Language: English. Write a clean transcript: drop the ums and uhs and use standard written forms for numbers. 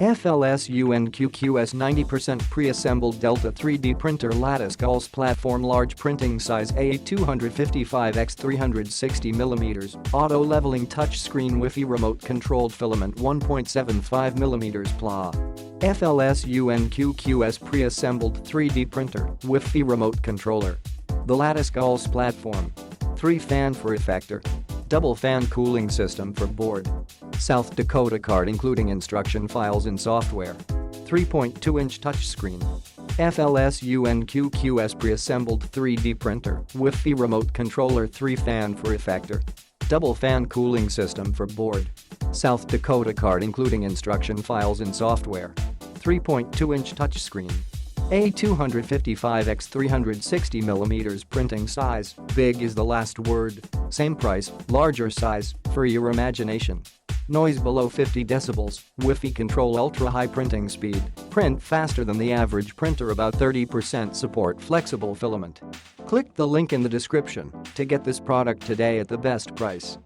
FLSUN-QQ-S 90% pre-assembled Delta 3D printer lattice galls platform large printing size A255x360mm, auto leveling touchscreen Wi-Fi remote controlled filament 1.75mm PLA. FLSUN-QQ-S pre-assembled 3D printer, Wi-Fi remote controller. The lattice galls platform. 3 fan for effector. Double fan cooling system for board. South Dakota card including instruction files and software. 3.2-inch touchscreen. FLSUN-QQ-S pre-assembled 3D printer, Wi-Fi remote controller 3 fan for effector. Double fan cooling system for board. South Dakota card including instruction files and software. 3.2-inch touchscreen. A255x360mm printing size, big is the last word. Same price, larger size, for your imagination. Noise below 50 decibels, Wi-Fi control ultra-high printing speed, print faster than the average printer about 30% support flexible filament. Click the link in the description to get this product today at the best price.